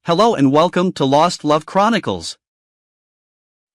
Hello and welcome to Lost Love Chronicles.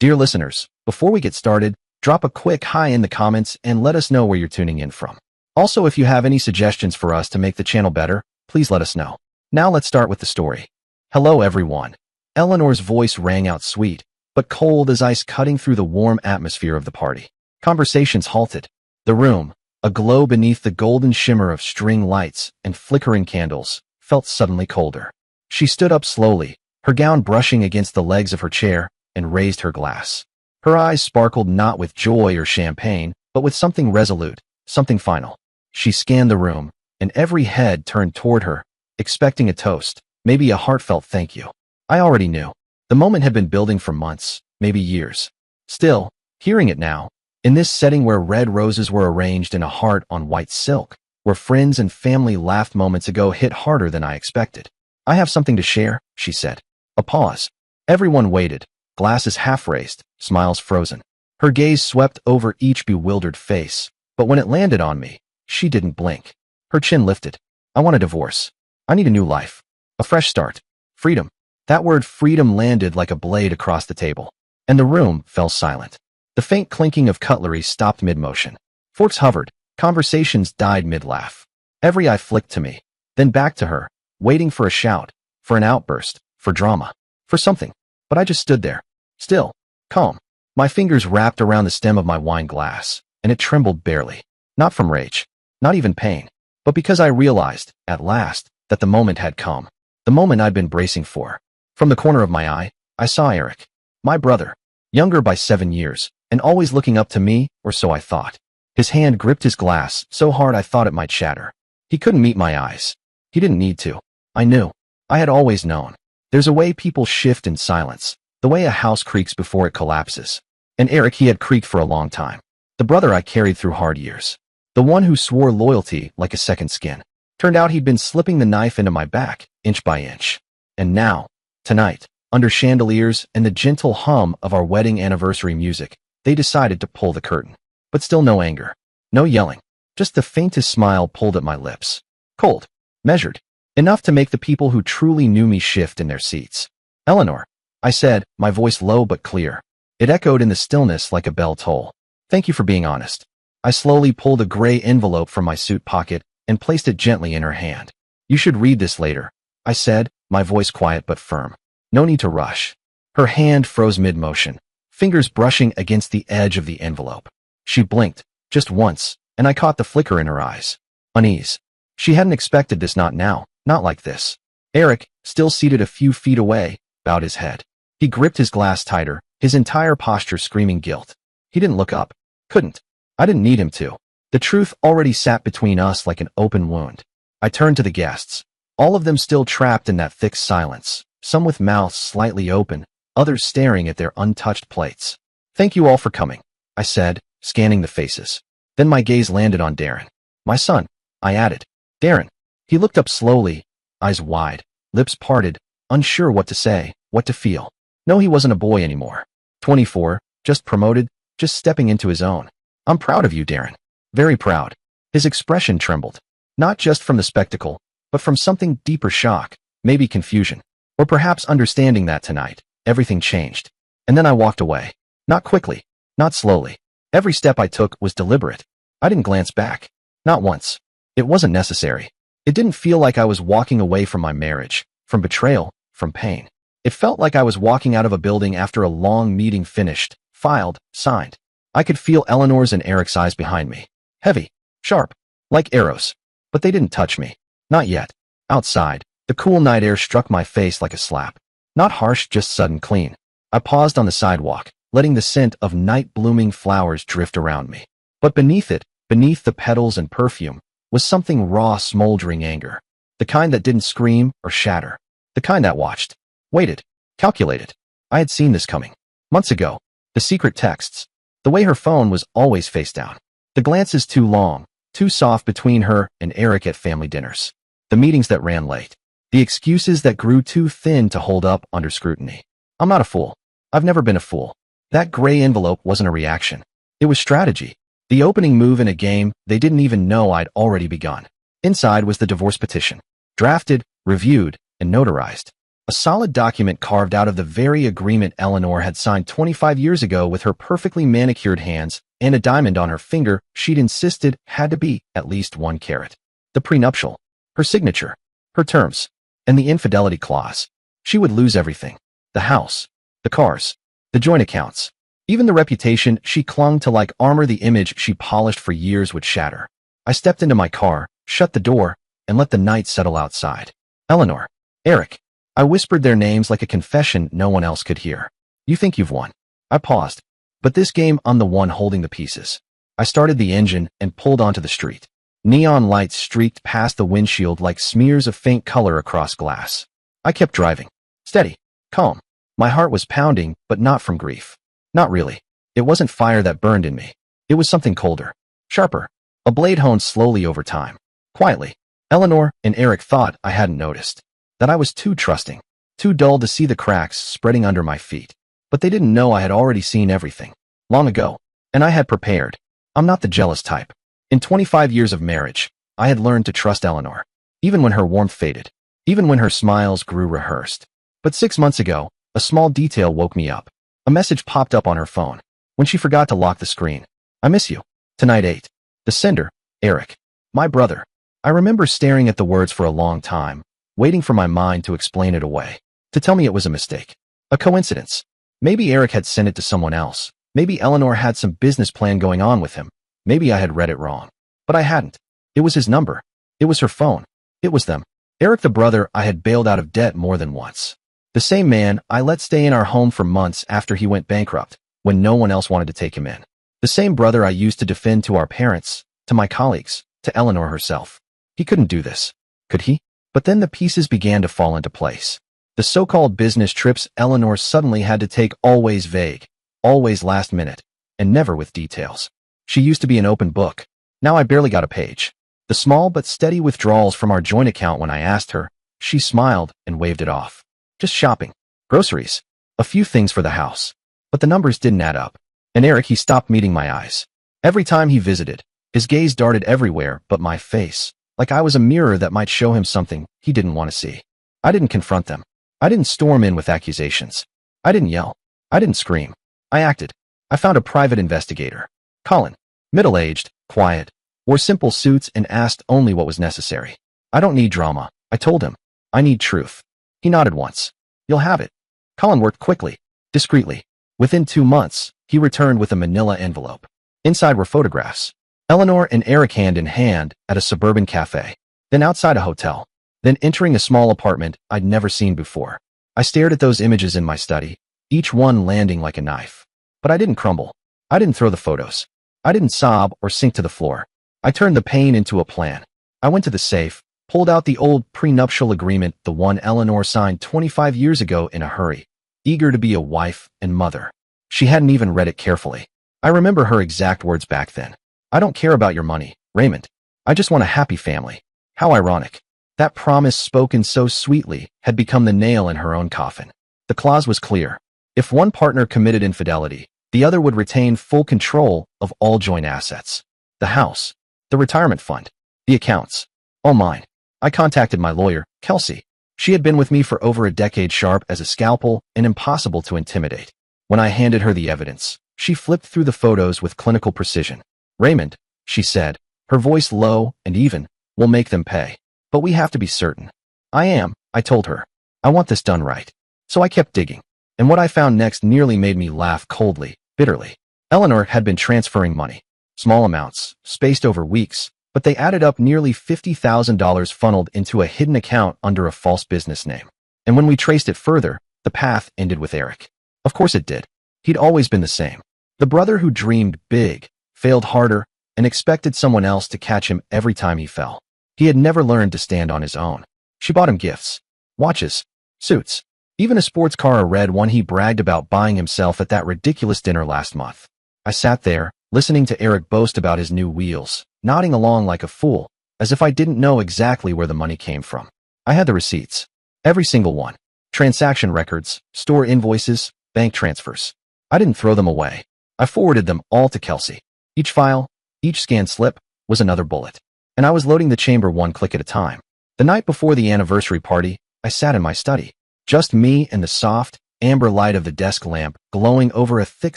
Dear listeners, before we get started, drop a quick hi in the comments and let us know where you're tuning in from. Also, if you have any suggestions for us to make the channel better, please let us know. Now let's start with the story. Hello everyone. Eleanor's voice rang out sweet, but cold as ice cutting through the warm atmosphere of the party. Conversations halted. The room, aglow beneath the golden shimmer of string lights and flickering candles, felt suddenly colder. She stood up slowly, her gown brushing against the legs of her chair, and raised her glass. Her eyes sparkled not with joy or champagne, but with something resolute, something final. She scanned the room, and every head turned toward her, expecting a toast, maybe a heartfelt thank you. I already knew. The moment had been building for months, maybe years. Still, hearing it now, in this setting where red roses were arranged in a heart on white silk, where friends and family laughed moments ago hit harder than I expected. I have something to share, she said. A pause. Everyone waited, glasses half raised, smiles frozen. Her gaze swept over each bewildered face, but when it landed on me, she didn't blink. Her chin lifted. I want a divorce. I need a new life. A fresh start. Freedom. That word freedom landed like a blade across the table, and the room fell silent. The faint clinking of cutlery stopped mid-motion. Forks hovered. Conversations died mid-laugh. Every eye flicked to me, then back to her, waiting for a shout, for an outburst, for drama, for something. But I just stood there, still, calm. My fingers wrapped around the stem of my wine glass, and it trembled barely. Not from rage, not even pain, but because I realized, at last, that the moment had come. The moment I'd been bracing for. From the corner of my eye, I saw Eric, my brother, younger by 7 years, and always looking up to me, or so I thought. His hand gripped his glass so hard I thought it might shatter. He couldn't meet my eyes. He didn't need to. I knew. I had always known. There's a way people shift in silence, the way a house creaks before it collapses. And Eric, he had creaked for a long time. The brother I carried through hard years. The one who swore loyalty like a second skin. Turned out he'd been slipping the knife into my back, inch by inch. And now, tonight, under chandeliers and the gentle hum of our wedding anniversary music, they decided to pull the curtain. But still no anger. No yelling. Just the faintest smile pulled at my lips. Cold. Measured. Enough to make the people who truly knew me shift in their seats. Eleanor, I said, my voice low but clear. It echoed in the stillness like a bell toll. Thank you for being honest. I slowly pulled a gray envelope from my suit pocket and placed it gently in her hand. You should read this later, I said, my voice quiet but firm. No need to rush. Her hand froze mid-motion, fingers brushing against the edge of the envelope. She blinked, just once, and I caught the flicker in her eyes. Unease. She hadn't expected this, not now. Not like this. Eric, still seated a few feet away, bowed his head. He gripped his glass tighter, his entire posture screaming guilt. He didn't look up. Couldn't. I didn't need him to. The truth already sat between us like an open wound. I turned to the guests, all of them still trapped in that thick silence, some with mouths slightly open, others staring at their untouched plates. Thank you all for coming, I said, scanning the faces. Then my gaze landed on Darren. My son, I added. Darren. He looked up slowly, eyes wide, lips parted, unsure what to say, what to feel. No, he wasn't a boy anymore. 24, just promoted, just stepping into his own. I'm proud of you, Darren. Very proud. His expression trembled. Not just from the spectacle, but from something deeper, shock, maybe confusion. Or perhaps understanding that tonight, everything changed. And then I walked away. Not quickly, not slowly. Every step I took was deliberate. I didn't glance back. Not once. It wasn't necessary. It didn't feel like I was walking away from my marriage, from betrayal, from pain. It felt like I was walking out of a building after a long meeting finished, filed, signed. I could feel Eleanor's and Eric's eyes behind me. Heavy, sharp, like arrows. But they didn't touch me. Not yet. Outside, the cool night air struck my face like a slap. Not harsh, just sudden, clean. I paused on the sidewalk, letting the scent of night-blooming flowers drift around me. But beneath it, beneath the petals and perfume, was something raw, smoldering anger. The kind that didn't scream or shatter. The kind that watched. Waited. Calculated. I had seen this coming. Months ago. The secret texts. The way her phone was always face down. The glances too long, too soft between her and Eric at family dinners. The meetings that ran late. The excuses that grew too thin to hold up under scrutiny. I'm not a fool. I've never been a fool. That gray envelope wasn't a reaction. It was strategy. The opening move in a game they didn't even know I'd already begun. Inside was the divorce petition. Drafted, reviewed, and notarized. A solid document carved out of the very agreement Eleanor had signed 25 years ago with her perfectly manicured hands and a diamond on her finger she'd insisted had to be at least 1 carat. The prenuptial, her signature, her terms, and the infidelity clause. She would lose everything. The house, the cars, the joint accounts. Even the reputation she clung to like armor, the image she polished for years, would shatter. I stepped into my car, shut the door, and let the night settle outside. Eleanor, Eric. I whispered their names like a confession no one else could hear. You think you've won. I paused. But this game, I'm the one holding the pieces. I started the engine and pulled onto the street. Neon lights streaked past the windshield like smears of faint color across glass. I kept driving. Steady. Calm. My heart was pounding, but not from grief. Not really. It wasn't fire that burned in me. It was something colder. Sharper. A blade honed slowly over time. Quietly. Eleanor and Eric thought I hadn't noticed. That I was too trusting. Too dull to see the cracks spreading under my feet. But they didn't know I had already seen everything. Long ago. And I had prepared. I'm not the jealous type. In 25 years of marriage, I had learned to trust Eleanor. Even when her warmth faded. Even when her smiles grew rehearsed. But 6 months ago, a small detail woke me up. A message popped up on her phone. When she forgot to lock the screen. I miss you. Tonight 8. The sender, Eric. My brother. I remember staring at the words for a long time, waiting for my mind to explain it away. To tell me it was a mistake. A coincidence. Maybe Eric had sent it to someone else. Maybe Eleanor had some business plan going on with him. Maybe I had read it wrong. But I hadn't. It was his number. It was her phone. It was them. Eric, the brother I had bailed out of debt more than once. The same man I let stay in our home for months after he went bankrupt, when no one else wanted to take him in. The same brother I used to defend to our parents, to my colleagues, to Eleanor herself. He couldn't do this. Could he? But then the pieces began to fall into place. The so-called business trips Eleanor suddenly had to take, always vague, always last minute, and never with details. She used to be an open book. Now I barely got a page. The small but steady withdrawals from our joint account when I asked her, she smiled and waved it off. Just shopping. Groceries. A few things for the house. But the numbers didn't add up. And Eric, he stopped meeting my eyes. Every time he visited, his gaze darted everywhere but my face, like I was a mirror that might show him something he didn't want to see. I didn't confront them. I didn't storm in with accusations. I didn't yell. I didn't scream. I acted. I found a private investigator. Colin. Middle-aged, quiet, wore simple suits and asked only what was necessary. I don't need drama, I told him. I need truth. He nodded once. You'll have it. Colin worked quickly, discreetly. Within 2 months, he returned with a manila envelope. Inside were photographs. Eleanor and Eric hand in hand at a suburban cafe. Then outside a hotel. Then entering a small apartment I'd never seen before. I stared at those images in my study, each one landing like a knife. But I didn't crumble. I didn't throw the photos. I didn't sob or sink to the floor. I turned the pain into a plan. I went to the safe, pulled out the old prenuptial agreement, the one Eleanor signed 25 years ago in a hurry, eager to be a wife and mother. She hadn't even read it carefully. I remember her exact words back then. I don't care about your money, Raymond. I just want a happy family. How ironic. That promise, spoken so sweetly, had become the nail in her own coffin. The clause was clear. If one partner committed infidelity, the other would retain full control of all joint assets. The house, the retirement fund, the accounts. All mine. I contacted my lawyer, Kelsey. She had been with me for over a decade, sharp as a scalpel and impossible to intimidate. When I handed her the evidence, she flipped through the photos with clinical precision. Raymond, she said, her voice low and even, we'll make them pay. But we have to be certain. I told her. I want this done right. So I kept digging. And what I found next nearly made me laugh coldly, bitterly. Eleanor had been transferring money. Small amounts, spaced over weeks, but they added up nearly $50,000 funneled into a hidden account under a false business name. And when we traced it further, the path ended with Eric. Of course it did. He'd always been the same. The brother who dreamed big, failed harder, and expected someone else to catch him every time he fell. He had never learned to stand on his own. She bought him gifts, watches, suits, even a sports car, a red one he bragged about buying himself at that ridiculous dinner last month. I sat there, listening to Eric boast about his new wheels, nodding along like a fool, as if I didn't know exactly where the money came from. I had the receipts. Every single one. Transaction records, store invoices, bank transfers. I didn't throw them away. I forwarded them all to Kelsey. Each file, each scanned slip, was another bullet. And I was loading the chamber one click at a time. The night before the anniversary party, I sat in my study. Just me and the soft, amber light of the desk lamp glowing over a thick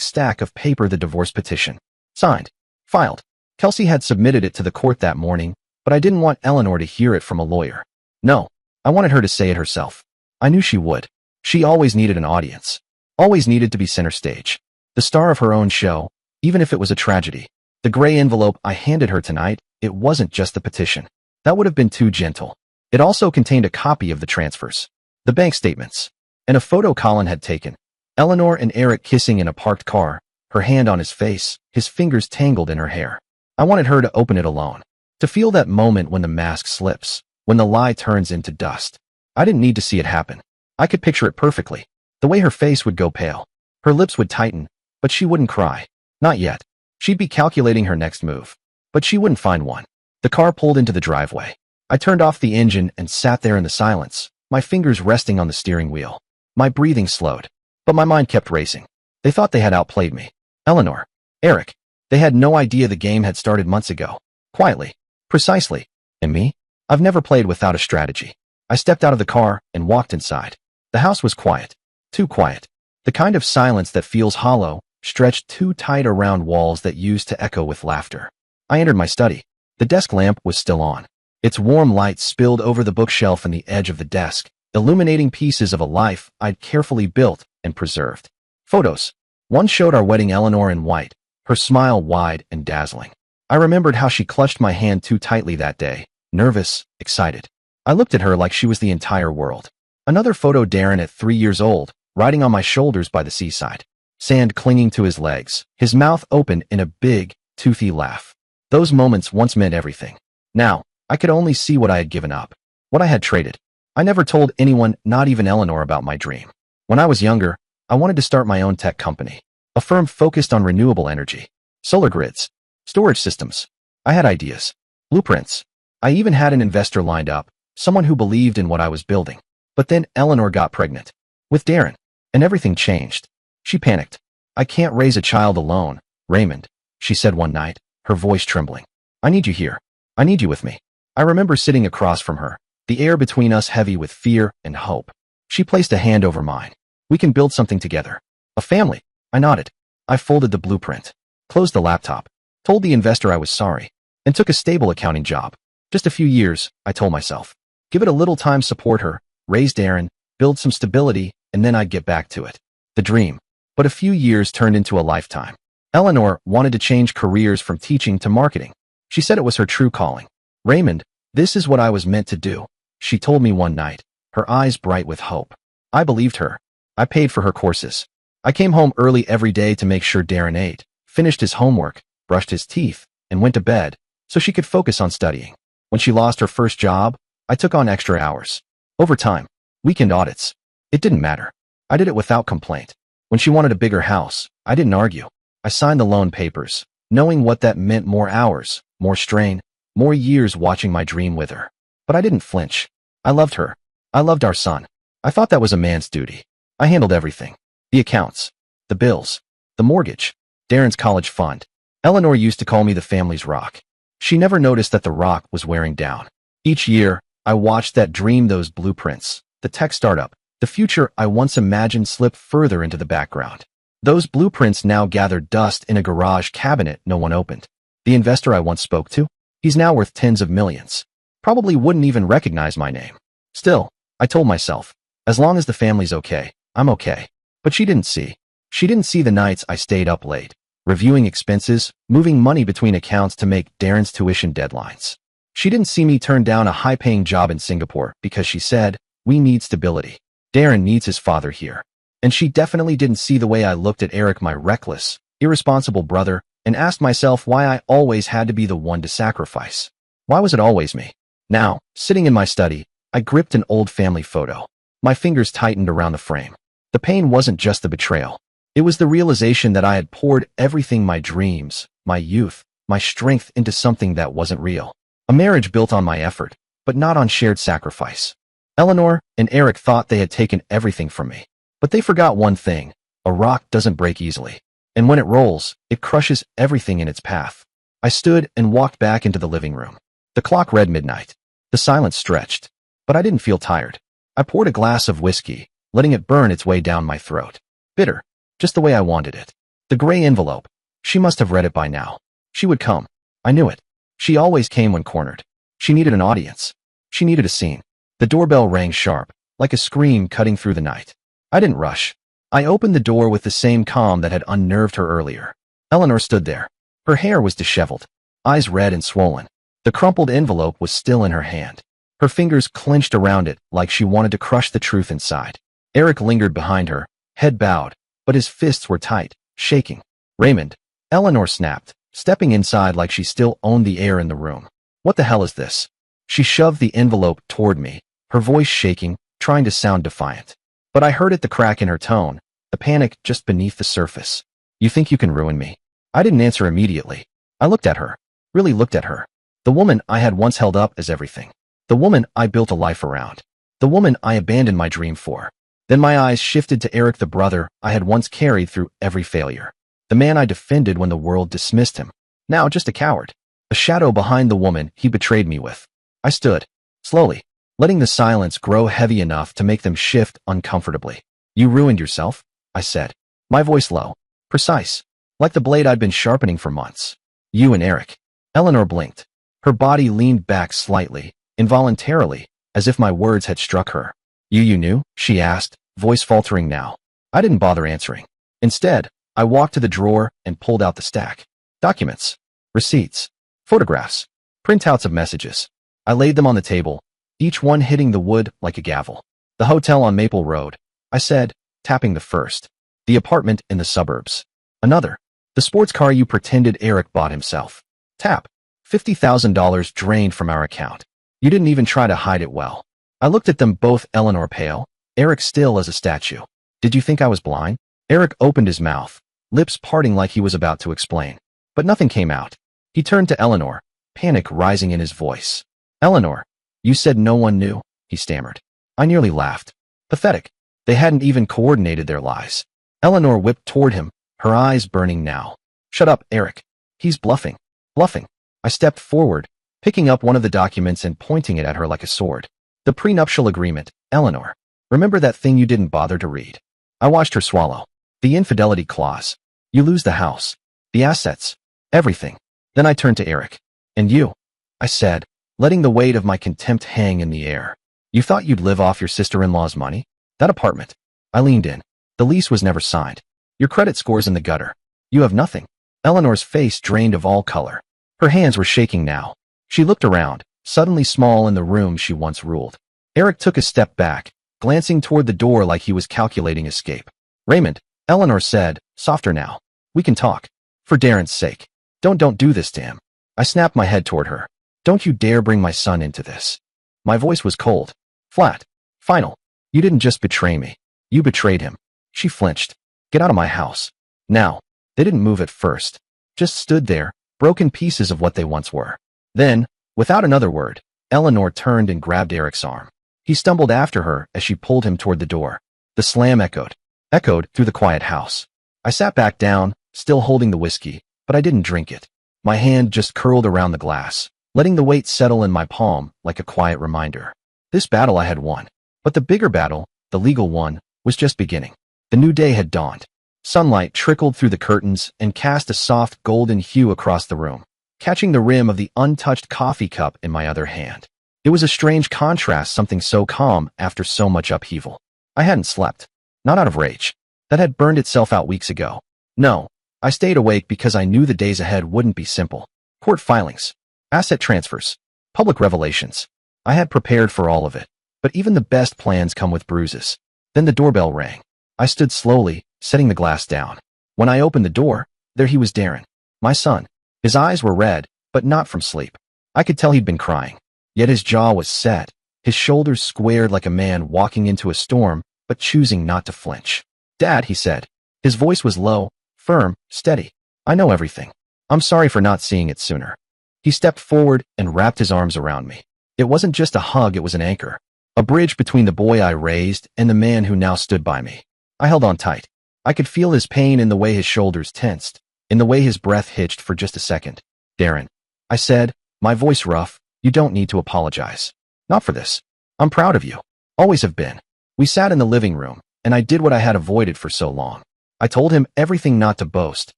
stack of paper, the divorce petition. Signed. Filed. Kelsey had submitted it to the court that morning, but I didn't want Eleanor to hear it from a lawyer. No, I wanted her to say it herself. I knew she would. She always needed an audience. Always needed to be center stage. The star of her own show, even if it was a tragedy. The gray envelope I handed her tonight, it wasn't just the petition. That would have been too gentle. It also contained a copy of the transfers, the bank statements, and a photo Colin had taken. Eleanor and Eric kissing in a parked car, her hand on his face, his fingers tangled in her hair. I wanted her to open it alone, to feel that moment when the mask slips, when the lie turns into dust. I didn't need to see it happen. I could picture it perfectly. The way her face would go pale. Her lips would tighten, but she wouldn't cry. Not yet. She'd be calculating her next move. But she wouldn't find one. The car pulled into the driveway. I turned off the engine and sat there in the silence, my fingers resting on the steering wheel. My breathing slowed, but my mind kept racing. They thought they had outplayed me. Eleanor, Eric. They had no idea the game had started months ago. Quietly. Precisely. And me? I've never played without a strategy. I stepped out of the car and walked inside. The house was quiet. Too quiet. The kind of silence that feels hollow, stretched too tight around walls that used to echo with laughter. I entered my study. The desk lamp was still on. Its warm light spilled over the bookshelf and the edge of the desk, illuminating pieces of a life I'd carefully built and preserved. Photos. One showed our wedding, Eleanor in white, her smile wide and dazzling. I remembered how she clutched my hand too tightly that day, nervous, excited. I looked at her like she was the entire world. Another photo, Darren at 3 years old, riding on my shoulders by the seaside. Sand clinging to his legs, his mouth open in a big, toothy laugh. Those moments once meant everything. Now, I could only see what I had given up, what I had traded. I never told anyone, not even Eleanor, about my dream. When I was younger, I wanted to start my own tech company, a firm focused on renewable energy, solar grids, storage systems. I had ideas, blueprints. I even had an investor lined up, someone who believed in what I was building. But then Eleanor got pregnant with Darren, and everything changed. She panicked. I can't raise a child alone, Raymond, she said one night, her voice trembling. I need you here. I need you with me. I remember sitting across from her, the air between us heavy with fear and hope. She placed a hand over mine. We can build something together. A family. I nodded. I folded the blueprint, closed the laptop, told the investor I was sorry, and took a stable accounting job. Just a few years, I told myself. Give it a little time, support her, raise Darren, build some stability, and then I'd get back to it. The dream. But a few years turned into a lifetime. Eleanor wanted to change careers from teaching to marketing. She said it was her true calling. Raymond, this is what I was meant to do, she told me one night, her eyes bright with hope. I believed her. I paid for her courses. I came home early every day to make sure Darren ate, finished his homework, brushed his teeth, and went to bed, so she could focus on studying. When she lost her first job, I took on extra hours. Overtime. Weekend audits. It didn't matter. I did it without complaint. When she wanted a bigger house, I didn't argue. I signed the loan papers, knowing what that meant: more hours, more strain, more years watching my dream wither. But I didn't flinch. I loved her. I loved our son. I thought that was a man's duty. I handled everything. The accounts, the bills, the mortgage, Darren's college fund. Eleanor used to call me the family's rock. She never noticed that the rock was wearing down. Each year, I watched that dream, those blueprints, the tech startup, the future I once imagined, slip further into the background. Those blueprints now gathered dust in a garage cabinet no one opened. The investor I once spoke to? He's now worth tens of millions. Probably wouldn't even recognize my name. Still, I told myself, as long as the family's okay, I'm okay. But she didn't see. She didn't see the nights I stayed up late, reviewing expenses, moving money between accounts to make Darren's tuition deadlines. She didn't see me turn down a high-paying job in Singapore because she said, we need stability. Darren needs his father here. And she definitely didn't see the way I looked at Eric, my reckless, irresponsible brother, and asked myself why I always had to be the one to sacrifice. Why was it always me? Now, sitting in my study, I gripped an old family photo. My fingers tightened around the frame. The pain wasn't just the betrayal. It was the realization that I had poured everything, my dreams, my youth, my strength, into something that wasn't real. A marriage built on my effort, but not on shared sacrifice. Eleanor and Eric thought they had taken everything from me. But they forgot one thing: a rock doesn't break easily. And when it rolls, it crushes everything in its path. I stood and walked back into the living room. The clock read midnight. The silence stretched. But I didn't feel tired. I poured a glass of whiskey, letting it burn its way down my throat. Bitter. Just the way I wanted it. The gray envelope. She must have read it by now. She would come. I knew it. She always came when cornered. She needed an audience. She needed a scene. The doorbell rang sharp, like a scream cutting through the night. I didn't rush. I opened the door with the same calm that had unnerved her earlier. Eleanor stood there. Her hair was disheveled, eyes red and swollen. The crumpled envelope was still in her hand. Her fingers clenched around it like she wanted to crush the truth inside. Eric lingered behind her, head bowed, but his fists were tight, shaking. Raymond, Eleanor snapped, stepping inside like she still owned the air in the room. What the hell is this? She shoved the envelope toward me, her voice shaking, trying to sound defiant. But I heard the crack in her tone, the panic just beneath the surface. You think you can ruin me? I didn't answer immediately. I looked at her, really looked at her. The woman I had once held up as everything. The woman I built a life around. The woman I abandoned my dream for. Then my eyes shifted to Eric, the brother I had once carried through every failure. The man I defended when the world dismissed him. Now just a coward. A shadow behind the woman he betrayed me with. I stood, slowly, letting the silence grow heavy enough to make them shift uncomfortably. You ruined yourself, I said. My voice low, precise, like the blade I'd been sharpening for months. You and Eric. Eleanor blinked. Her body leaned back slightly, involuntarily, as if my words had struck her. You knew? She asked, voice faltering now. I didn't bother answering. Instead, I walked to the drawer and pulled out the stack. Documents, receipts, photographs, printouts of messages. I laid them on the table, each one hitting the wood like a gavel. The hotel on Maple Road, I said, tapping the first. The apartment in the suburbs. Another. The sports car you pretended Eric bought himself. Tap. $50,000 drained from our account. You didn't even try to hide it well. I looked at them both, Eleanor pale, Eric still as a statue. Did you think I was blind? Eric opened his mouth, lips parting like he was about to explain. But nothing came out. He turned to Eleanor, panic rising in his voice. Eleanor, you said no one knew, he stammered. I nearly laughed. Pathetic. They hadn't even coordinated their lies. Eleanor whipped toward him, her eyes burning now. Shut up, Eric. He's bluffing. Bluffing. I stepped forward, picking up one of the documents and pointing it at her like a sword. The prenuptial agreement, Eleanor. Remember that thing you didn't bother to read? I watched her swallow. The infidelity clause. You lose the house, the assets, everything. Then I turned to Eric. And you, I said, letting the weight of my contempt hang in the air. You thought you'd live off your sister-in-law's money? That apartment. I leaned in. The lease was never signed. Your credit score's in the gutter. You have nothing. Eleanor's face drained of all color. Her hands were shaking now. She looked around, suddenly small in the room she once ruled. Eric took a step back, glancing toward the door like he was calculating escape. Raymond, Eleanor said, softer now. We can talk. For Darren's sake. Don't do this to him. I snapped my head toward her. Don't you dare bring my son into this. My voice was cold, flat, final. You didn't just betray me. You betrayed him. She flinched. Get out of my house. Now. They didn't move at first. Just stood there, broken pieces of what they once were. Then, without another word, Eleanor turned and grabbed Eric's arm. He stumbled after her as she pulled him toward the door. The slam echoed through the quiet house. I sat back down, still holding the whiskey, but I didn't drink it. My hand just curled around the glass, letting the weight settle in my palm like a quiet reminder. This battle I had won. But the bigger battle, the legal one, was just beginning. The new day had dawned. Sunlight trickled through the curtains and cast a soft golden hue across the room, catching the rim of the untouched coffee cup in my other hand. It was a strange contrast, something so calm after so much upheaval. I hadn't slept. Not out of rage. That had burned itself out weeks ago. No, I stayed awake because I knew the days ahead wouldn't be simple. Court filings, asset transfers, public revelations. I had prepared for all of it, but even the best plans come with bruises. Then the doorbell rang. I stood slowly, setting the glass down. When I opened the door, there he was, Darren, my son. His eyes were red, but not from sleep. I could tell he'd been crying. Yet his jaw was set, his shoulders squared like a man walking into a storm, but choosing not to flinch. Dad, he said. His voice was low, firm, steady. I know everything. I'm sorry for not seeing it sooner. He stepped forward and wrapped his arms around me. It wasn't just a hug, it was an anchor. A bridge between the boy I raised and the man who now stood by me. I held on tight. I could feel his pain in the way his shoulders tensed, in the way his breath hitched for just a second. Darren, I said, my voice rough, you don't need to apologize. Not for this. I'm proud of you. Always have been. We sat in the living room, and I did what I had avoided for so long. I told him everything, not to boast,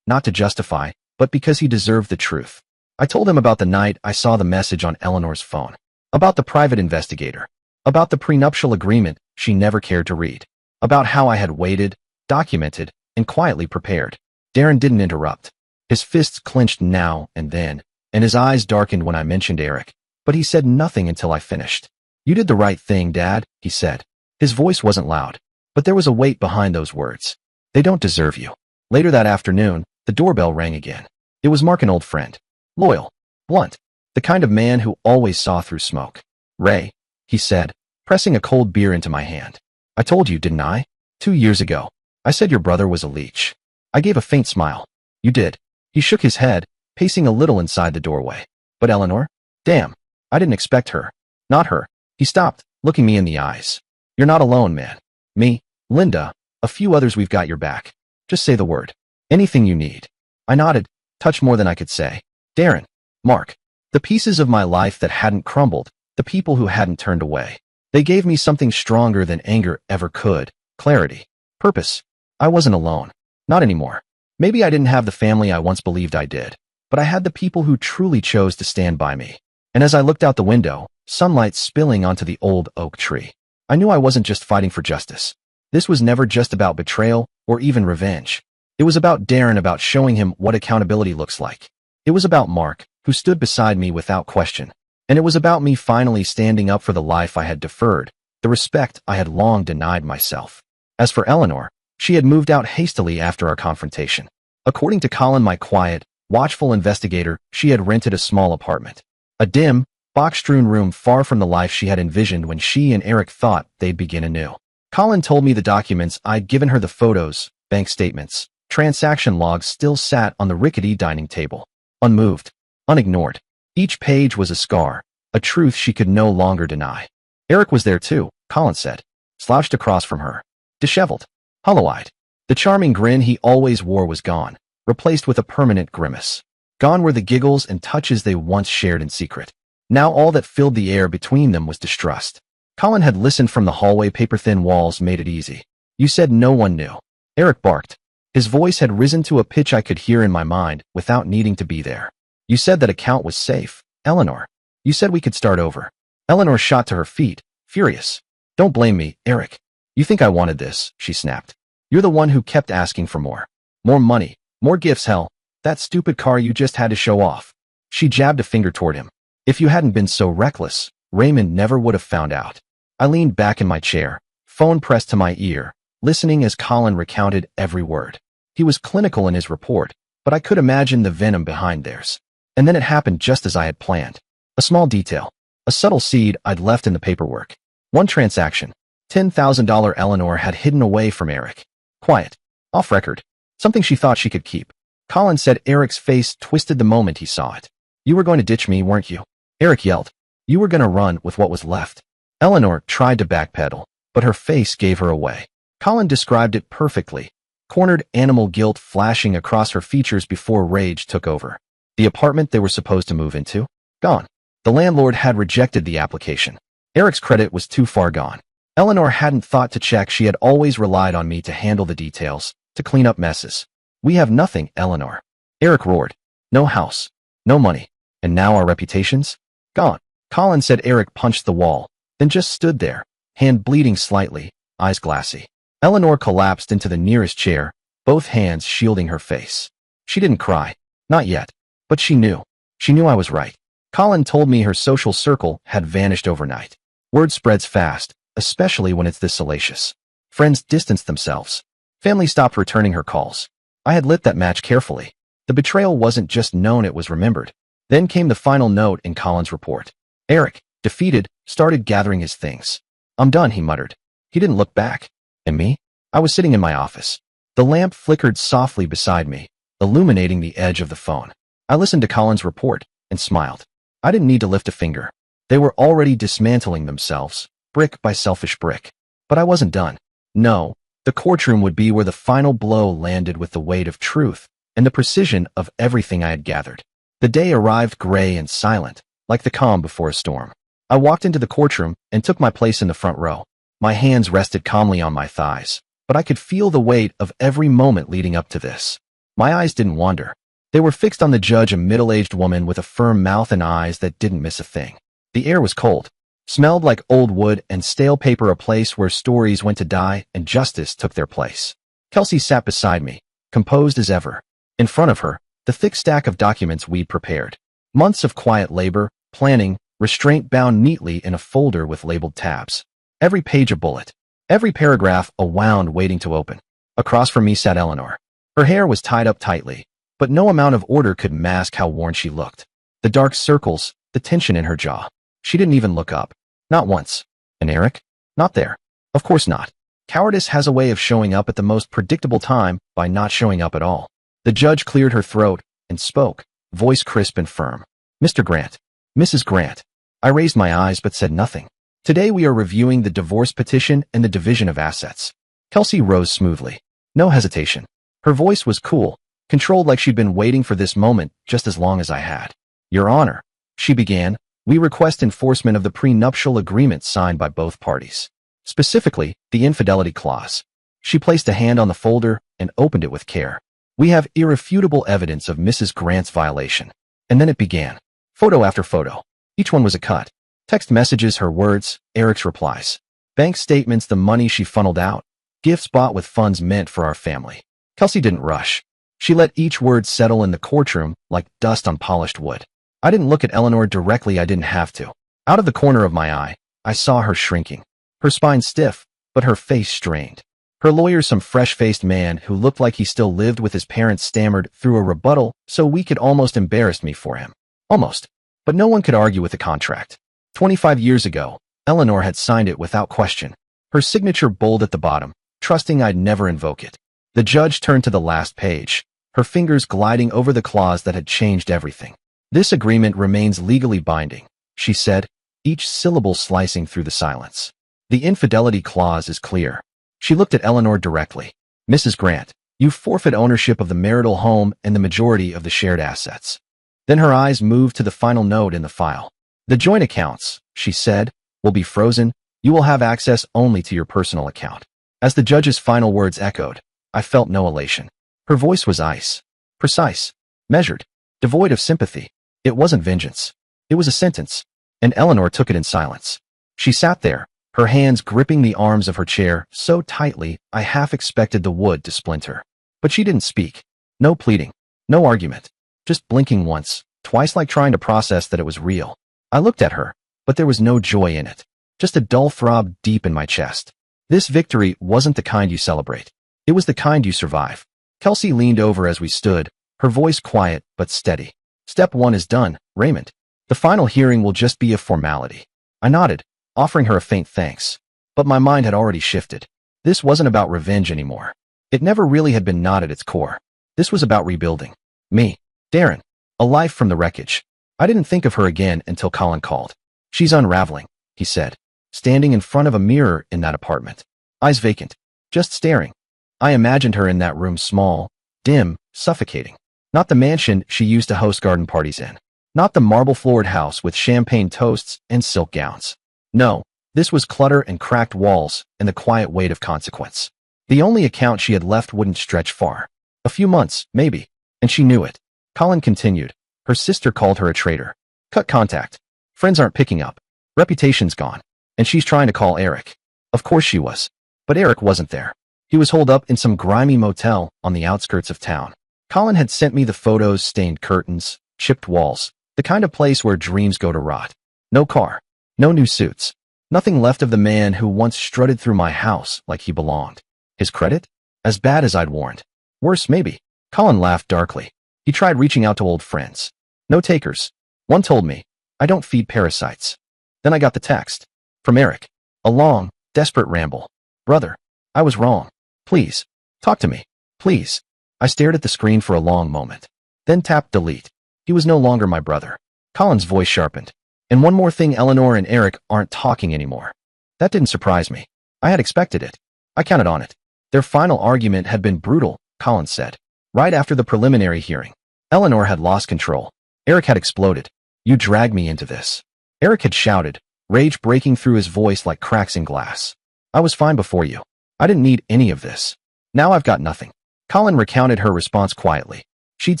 not to justify, but because he deserved the truth. I told him about the night I saw the message on Eleanor's phone, about the private investigator, about the prenuptial agreement she never cared to read, about how I had waited, documented, and quietly prepared. Darren didn't interrupt. His fists clenched now and then, and his eyes darkened when I mentioned Eric, but he said nothing until I finished. "You did the right thing, Dad," he said. His voice wasn't loud, but there was a weight behind those words. "They don't deserve you." Later that afternoon, the doorbell rang again. It was Mark, an old friend. Loyal, blunt, the kind of man who always saw through smoke. "Ray," he said, pressing a cold beer into my hand. "I told you, didn't I? 2 years ago. I said your brother was a leech." I gave a faint smile. "You did." He shook his head, pacing a little inside the doorway. "But Eleanor? Damn, I didn't expect her. Not her." He stopped, looking me in the eyes. "You're not alone, man. Me, Linda, a few others, we've got your back. Just say the word. Anything you need." I nodded, touched more than I could say. Darren, Mark, the pieces of my life that hadn't crumbled, the people who hadn't turned away. They gave me something stronger than anger ever could: clarity, purpose. I wasn't alone. Not anymore. Maybe I didn't have the family I once believed I did, but I had the people who truly chose to stand by me. And as I looked out the window, sunlight spilling onto the old oak tree, I knew I wasn't just fighting for justice. This was never just about betrayal or even revenge. It was about Darren, about showing him what accountability looks like. It was about Mark, who stood beside me without question. And it was about me finally standing up for the life I had deferred, the respect I had long denied myself. As for Eleanor, she had moved out hastily after our confrontation. According to Colin, my quiet, watchful investigator, she had rented a small apartment. A dim, box-strewn room far from the life she had envisioned when she and Eric thought they'd begin anew. Colin told me the documents I'd given her, the photos, bank statements, transaction logs, still sat on the rickety dining table. Unmoved, unignored. Each page was a scar, a truth she could no longer deny. Eric was there too, Colin said, slouched across from her. Disheveled, hollow-eyed. The charming grin he always wore was gone, replaced with a permanent grimace. Gone were the giggles and touches they once shared in secret. Now all that filled the air between them was distrust. Colin had listened from the hallway. Paper-thin walls made it easy. "You said no one knew." Eric barked. His voice had risen to a pitch I could hear in my mind without needing to be there. "You said that account was safe, Eleanor. You said we could start over." Eleanor shot to her feet, furious. "Don't blame me, Eric. You think I wanted this," she snapped. "You're the one who kept asking for more. More money, more gifts, hell. That stupid car you just had to show off." She jabbed a finger toward him. "If you hadn't been so reckless, Raymond never would have found out." I leaned back in my chair, phone pressed to my ear, listening as Colin recounted every word. He was clinical in his report, but I could imagine the venom behind theirs. And then it happened just as I had planned. A small detail, a subtle seed I'd left in the paperwork. One transaction, $10,000 Eleanor had hidden away from Eric. Quiet, off record, something she thought she could keep. Colin said Eric's face twisted the moment he saw it. "You were going to ditch me, weren't you?" Eric yelled. "You were going to run with what was left." Eleanor tried to backpedal, but her face gave her away. Colin described it perfectly. Cornered animal guilt flashing across her features before rage took over. The apartment they were supposed to move into? Gone. The landlord had rejected the application. Eric's credit was too far gone. Eleanor hadn't thought to check. She had always relied on me to handle the details, to clean up messes. "We have nothing, Eleanor." Eric roared. "No house, no money, and now our reputations? Gone." Colin said Eric punched the wall, then just stood there, hand bleeding slightly, eyes glassy. Eleanor collapsed into the nearest chair, both hands shielding her face. She didn't cry. Not yet. But she knew. She knew I was right. Colin told me her social circle had vanished overnight. Word spreads fast, especially when it's this salacious. Friends distanced themselves. Family stopped returning her calls. I had lit that match carefully. The betrayal wasn't just known, it was remembered. Then came the final note in Colin's report. Eric, defeated, started gathering his things. "I'm done," he muttered. He didn't look back. And me? I was sitting in my office. The lamp flickered softly beside me, illuminating the edge of the phone. I listened to Colin's report and smiled. I didn't need to lift a finger. They were already dismantling themselves, brick by selfish brick. But I wasn't done. No, the courtroom would be where the final blow landed, with the weight of truth and the precision of everything I had gathered. The day arrived, gray and silent, like the calm before a storm. I walked into the courtroom and took my place in the front row. My hands rested calmly on my thighs, but I could feel the weight of every moment leading up to this. My eyes didn't wander. They were fixed on the judge, a middle-aged woman with a firm mouth and eyes that didn't miss a thing. The air was cold, smelled like old wood and stale paper, a place where stories went to die and justice took their place. Kelsey sat beside me, composed as ever. In front of her, the thick stack of documents we'd prepared. Months of quiet labor, planning, restraint bound neatly in a folder with labeled tabs. Every page a bullet. Every paragraph a wound waiting to open. Across from me sat Eleanor. Her hair was tied up tightly, but no amount of order could mask how worn she looked. The dark circles, the tension in her jaw. She didn't even look up. Not once. And Eric? Not there. Of course not. Cowardice has a way of showing up at the most predictable time by not showing up at all. The judge cleared her throat and spoke, voice crisp and firm. Mr. Grant. Mrs. Grant. I raised my eyes but said nothing. Today we are reviewing the divorce petition and the division of assets. Kelsey rose smoothly. No hesitation. Her voice was cool, controlled, like she'd been waiting for this moment just as long as I had. Your Honor, she began, we request enforcement of the prenuptial agreement signed by both parties. Specifically, the infidelity clause. She placed a hand on the folder and opened it with care. We have irrefutable evidence of Mrs. Grant's violation. And then it began. Photo after photo. Each one was a cut. Text messages, her words, Eric's replies. Bank statements, the money she funneled out. Gifts bought with funds meant for our family. Kelsey didn't rush. She let each word settle in the courtroom like dust on polished wood. I didn't look at Eleanor directly, I didn't have to. Out of the corner of my eye, I saw her shrinking. Her spine stiff, but her face strained. Her lawyer, some fresh-faced man who looked like he still lived with his parents, stammered through a rebuttal so weak it almost embarrassed me for him. Almost. But no one could argue with the contract. 25 years ago, Eleanor had signed it without question. Her signature bold at the bottom, trusting I'd never invoke it. The judge turned to the last page, her fingers gliding over the clause that had changed everything. This agreement remains legally binding, she said, each syllable slicing through the silence. The infidelity clause is clear. She looked at Eleanor directly. Mrs. Grant, you forfeit ownership of the marital home and the majority of the shared assets. Then her eyes moved to the final note in the file. The joint accounts, she said, will be frozen. You will have access only to your personal account. As the judge's final words echoed, I felt no elation. Her voice was ice. Precise. Measured. Devoid of sympathy. It wasn't vengeance. It was a sentence. And Eleanor took it in silence. She sat there, her hands gripping the arms of her chair so tightly I half expected the wood to splinter. But she didn't speak. No pleading. No argument. Just blinking once, twice, like trying to process that it was real. I looked at her, but there was no joy in it. Just a dull throb deep in my chest. This victory wasn't the kind you celebrate. It was the kind you survive. Kelsey leaned over as we stood, her voice quiet but steady. Step 1 is done, Raymond. The final hearing will just be a formality. I nodded, offering her a faint thanks. But my mind had already shifted. This wasn't about revenge anymore. It never really had been, not at its core. This was about rebuilding. Me, Darren, a life from the wreckage. I didn't think of her again until Colin called. She's unraveling, he said, standing in front of a mirror in that apartment. Eyes vacant, just staring. I imagined her in that room, small, dim, suffocating. Not the mansion she used to host garden parties in. Not the marble-floored house with champagne toasts and silk gowns. No, this was clutter and cracked walls and the quiet weight of consequence. The only account she had left wouldn't stretch far. A few months, maybe, and she knew it. Colin continued. Her sister called her a traitor. Cut contact. Friends aren't picking up. Reputation's gone. And she's trying to call Eric. Of course she was. But Eric wasn't there. He was holed up in some grimy motel on the outskirts of town. Colin had sent me the photos, stained curtains, chipped walls, the kind of place where dreams go to rot. No car. No new suits. Nothing left of the man who once strutted through my house like he belonged. His credit? As bad as I'd warned. Worse, maybe. Colin laughed darkly. He tried reaching out to old friends. No takers. One told me, I don't feed parasites. Then I got the text. From Eric. A long, desperate ramble. Brother, I was wrong. Please, talk to me. Please. I stared at the screen for a long moment. Then tapped delete. He was no longer my brother. Colin's voice sharpened. And one more thing, Eleanor and Eric aren't talking anymore. That didn't surprise me. I had expected it. I counted on it. Their final argument had been brutal, Colin said. Right after the preliminary hearing. Eleanor had lost control. Eric had exploded. You dragged me into this. Eric had shouted, rage breaking through his voice like cracks in glass. I was fine before you. I didn't need any of this. Now I've got nothing. Colin recounted her response quietly. She'd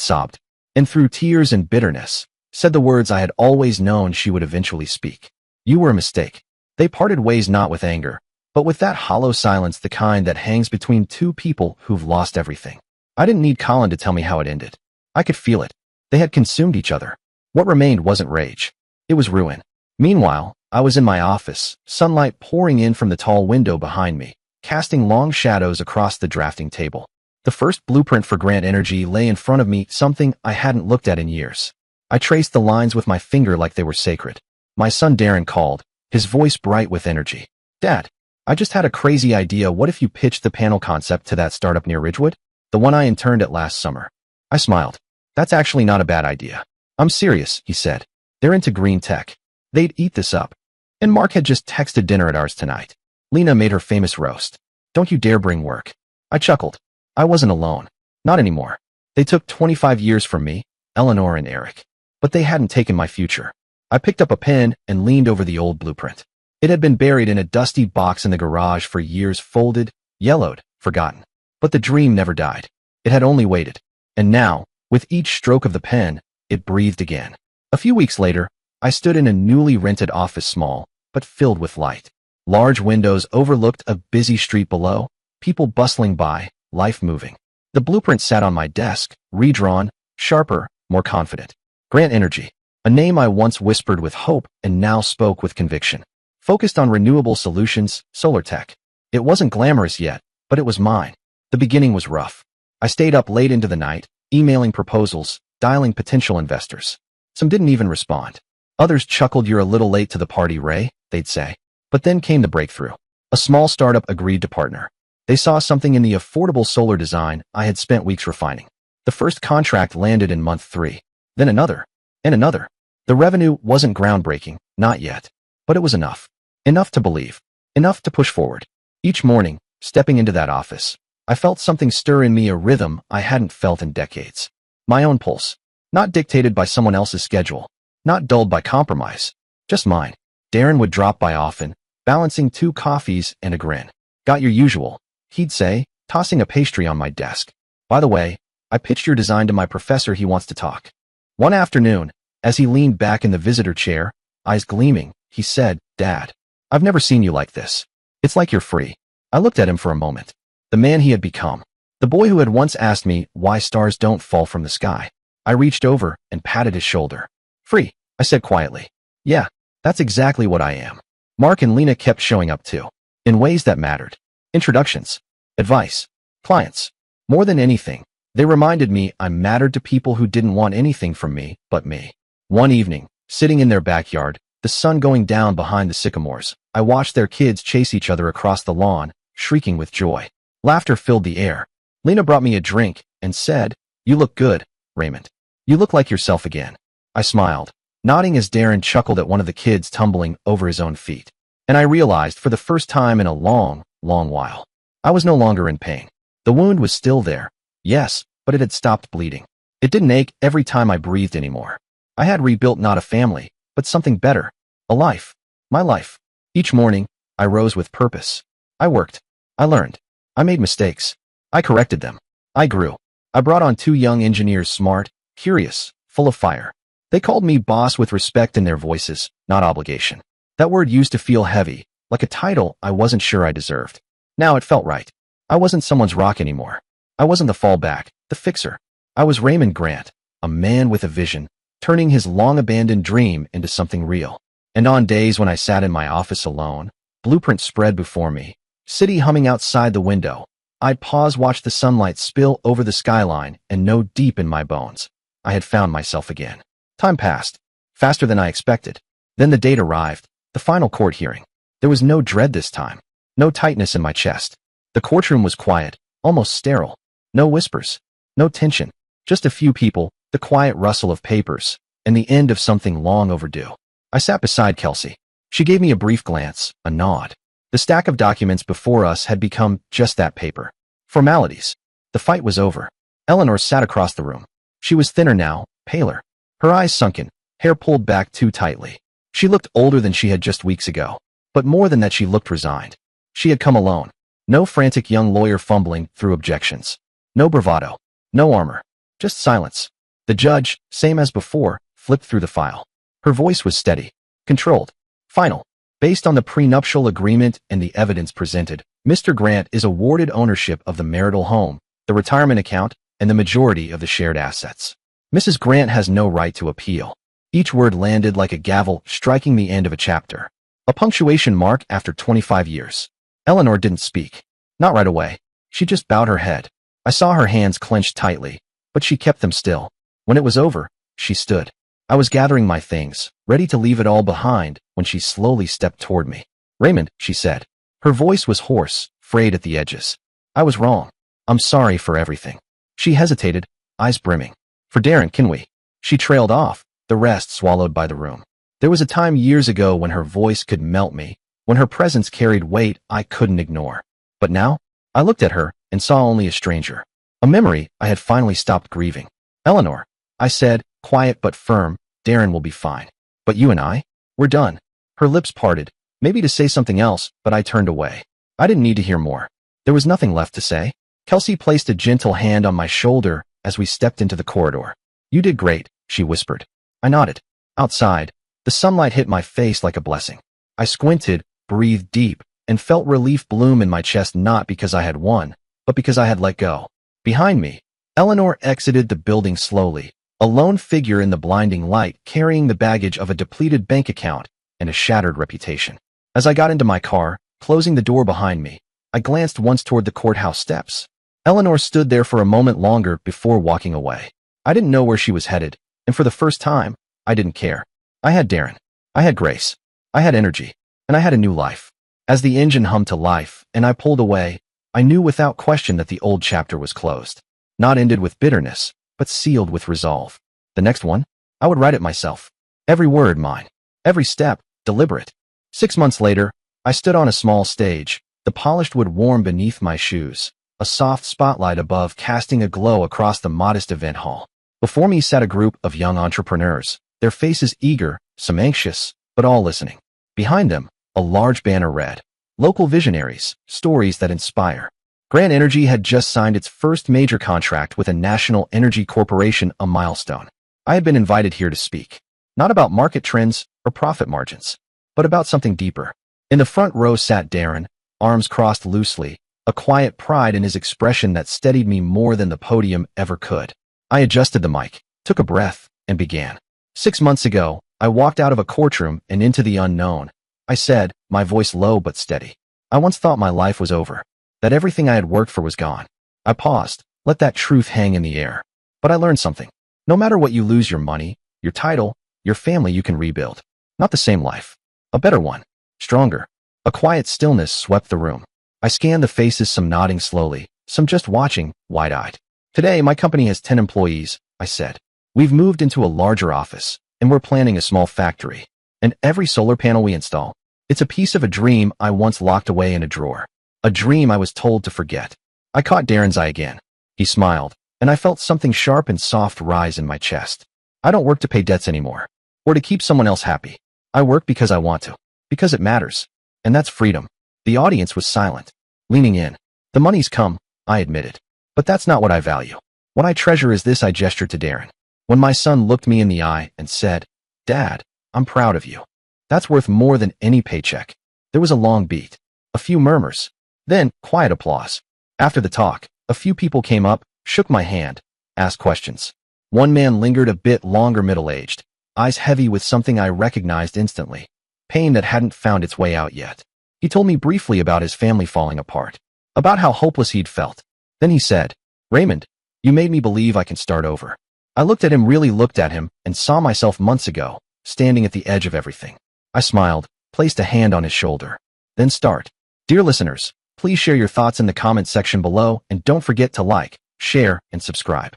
sobbed, and through tears and bitterness, said the words I had always known she would eventually speak. You were a mistake. They parted ways not with anger, but with that hollow silence, the kind that hangs between two people who've lost everything. I didn't need Colin to tell me how it ended. I could feel it. They had consumed each other. What remained wasn't rage. It was ruin. Meanwhile, I was in my office, sunlight pouring in from the tall window behind me, casting long shadows across the drafting table. The first blueprint for Grant Energy lay in front of me, something I hadn't looked at in years. I traced the lines with my finger like they were sacred. My son Darren called, his voice bright with energy. Dad, I just had a crazy idea. What if you pitched the panel concept to that startup near Ridgewood? The one I interned at last summer. I smiled. That's actually not a bad idea. I'm serious, he said. They're into green tech. They'd eat this up. And Mark had just texted dinner at ours tonight. Lena made her famous roast. Don't you dare bring work. I chuckled. I wasn't alone. Not anymore. They took 25 years from me, Eleanor and Eric. But they hadn't taken my future. I picked up a pen and leaned over the old blueprint. It had been buried in a dusty box in the garage for years, folded, yellowed, forgotten. But the dream never died. It had only waited. And now, with each stroke of the pen, it breathed again. A few weeks later, I stood in a newly rented office, small, but filled with light. Large windows overlooked a busy street below, people bustling by, life moving. The blueprint sat on my desk, redrawn, sharper, more confident. Grant Energy, a name I once whispered with hope and now spoke with conviction. Focused on renewable solutions, solar tech. It wasn't glamorous yet, but it was mine. The beginning was rough. I stayed up late into the night, emailing proposals, dialing potential investors. Some didn't even respond. Others chuckled, "You're a little late to the party, Ray," they'd say. But then came the breakthrough. A small startup agreed to partner. They saw something in the affordable solar design I had spent weeks refining. The first contract landed in month 3. Then another. And another. The revenue wasn't groundbreaking, not yet. But it was enough. Enough to believe. Enough to push forward. Each morning, stepping into that office, I felt something stir in me, a rhythm I hadn't felt in decades. My own pulse. Not dictated by someone else's schedule. Not dulled by compromise. Just mine. Darren would drop by often, balancing 2 coffees and a grin. "Got your usual," he'd say, tossing a pastry on my desk. "By the way, I pitched your design to my professor. He wants to talk." One afternoon, as he leaned back in the visitor chair, eyes gleaming, he said, "Dad, I've never seen you like this. It's like you're free." I looked at him for a moment. The man he had become. The boy who had once asked me why stars don't fall from the sky. I reached over and patted his shoulder. "Free," I said quietly. "Yeah, that's exactly what I am." Mark and Lena kept showing up too, in ways that mattered. Introductions, advice, clients. More than anything, they reminded me I mattered to people who didn't want anything from me but me. One evening, sitting in their backyard, the sun going down behind the sycamores, I watched their kids chase each other across the lawn, shrieking with joy. Laughter filled the air. Lena brought me a drink and said, "You look good, Raymond. You look like yourself again." I smiled, nodding as Darren chuckled at one of the kids tumbling over his own feet. And I realized for the first time in a long, long while, I was no longer in pain. The wound was still there, yes, but it had stopped bleeding. It didn't ache every time I breathed anymore. I had rebuilt not a family, but something better. A life. My life. Each morning, I rose with purpose. I worked. I learned. I made mistakes. I corrected them. I grew. I brought on 2 young engineers, smart, curious, full of fire. They called me boss with respect in their voices, not obligation. That word used to feel heavy, like a title I wasn't sure I deserved. Now it felt right. I wasn't someone's rock anymore. I wasn't the fallback, the fixer. I was Raymond Grant, a man with a vision, turning his long-abandoned dream into something real. And on days when I sat in my office alone, blueprint spread before me, city humming outside the window, I'd pause, watch the sunlight spill over the skyline, and know deep in my bones, I had found myself again. Time passed, faster than I expected. Then the date arrived, the final court hearing. There was no dread this time, no tightness in my chest. The courtroom was quiet, almost sterile. No whispers, no tension, just a few people, the quiet rustle of papers, and the end of something long overdue. I sat beside Kelsey. She gave me a brief glance, a nod. The stack of documents before us had become just that, paper. Formalities. The fight was over. Eleanor sat across the room. She was thinner now, paler. Her eyes sunken, hair pulled back too tightly. She looked older than she had just weeks ago. But more than that, she looked resigned. She had come alone. No frantic young lawyer fumbling through objections. No bravado. No armor. Just silence. The judge, same as before, flipped through the file. Her voice was steady, controlled, final. Based on the prenuptial agreement and the evidence presented, Mr. Grant is awarded ownership of the marital home, the retirement account, and the majority of the shared assets. Mrs. Grant has no right to appeal. Each word landed like a gavel, striking the end of a chapter. A punctuation mark after 25 years. Eleanor didn't speak. Not right away. She just bowed her head. I saw her hands clenched tightly, but she kept them still. When it was over, she stood. I was gathering my things, ready to leave it all behind, when she slowly stepped toward me. "Raymond," she said. Her voice was hoarse, frayed at the edges. "I was wrong. I'm sorry for everything." She hesitated, eyes brimming. "For Darren, can we?" She trailed off, the rest swallowed by the room. There was a time years ago when her voice could melt me, when her presence carried weight I couldn't ignore. But now, I looked at her and saw only a stranger. A memory I had finally stopped grieving. "Eleanor," I said, quiet but firm, "Darren will be fine. But you and I? We're done." Her lips parted, maybe to say something else, but I turned away. I didn't need to hear more. There was nothing left to say. Kelsey placed a gentle hand on my shoulder as we stepped into the corridor. "You did great," she whispered. I nodded. Outside, the sunlight hit my face like a blessing. I squinted, breathed deep, and felt relief bloom in my chest, not because I had won, but because I had let go. Behind me, Eleanor exited the building slowly, a lone figure in the blinding light, carrying the baggage of a depleted bank account and a shattered reputation. As I got into my car, closing the door behind me, I glanced once toward the courthouse steps. Eleanor stood there for a moment longer before walking away. I didn't know where she was headed, and for the first time, I didn't care. I had Darren. I had Grace. I had energy. And I had a new life. As the engine hummed to life and I pulled away, I knew without question that the old chapter was closed. Not ended with bitterness, but sealed with resolve. The next one, I would write it myself. Every word mine. Every step, deliberate. 6 months later, I stood on a small stage, the polished wood warm beneath my shoes, a soft spotlight above casting a glow across the modest event hall. Before me sat a group of young entrepreneurs, their faces eager, some anxious, but all listening. Behind them, a large banner read, "Local Visionaries, Stories that Inspire." Grant Energy had just signed its first major contract with a national energy corporation, a milestone. I had been invited here to speak, not about market trends or profit margins, but about something deeper. In the front row sat Darren, arms crossed loosely, a quiet pride in his expression that steadied me more than the podium ever could. I adjusted the mic, took a breath, and began. 6 months ago, I walked out of a courtroom and into the unknown. I said, my voice low but steady. I once thought my life was over, that everything I had worked for was gone. I paused, let that truth hang in the air. But I learned something. No matter what you lose, your money, your title, your family, you can rebuild. Not the same life. A better one. Stronger. A quiet stillness swept the room. I scanned the faces, some nodding slowly, some just watching, wide-eyed. "Today, my company has 10 employees, I said. "We've moved into a larger office, and we're planning a small factory. And every solar panel we install, it's a piece of a dream I once locked away in a drawer. A dream I was told to forget." I caught Darren's eye again. He smiled, and I felt something sharp and soft rise in my chest. "I don't work to pay debts anymore, or to keep someone else happy. I work because I want to, because it matters. And that's freedom." The audience was silent, leaning in. "The money's come," I admitted. "But that's not what I value. What I treasure is this." I gestured to Darren. "When my son looked me in the eye and said, 'Dad, I'm proud of you.' That's worth more than any paycheck." There was a long beat, a few murmurs, then quiet applause. After the talk, a few people came up, shook my hand, asked questions. One man lingered a bit longer, middle-aged, eyes heavy with something I recognized instantly, pain that hadn't found its way out yet. He told me briefly about his family falling apart, about how hopeless he'd felt. Then he said, "Raymond, you made me believe I can start over." I looked at him, really looked at him, and saw myself months ago, standing at the edge of everything. I smiled, placed a hand on his shoulder. "Then start." Dear listeners, please share your thoughts in the comment section below, and don't forget to like, share, and subscribe.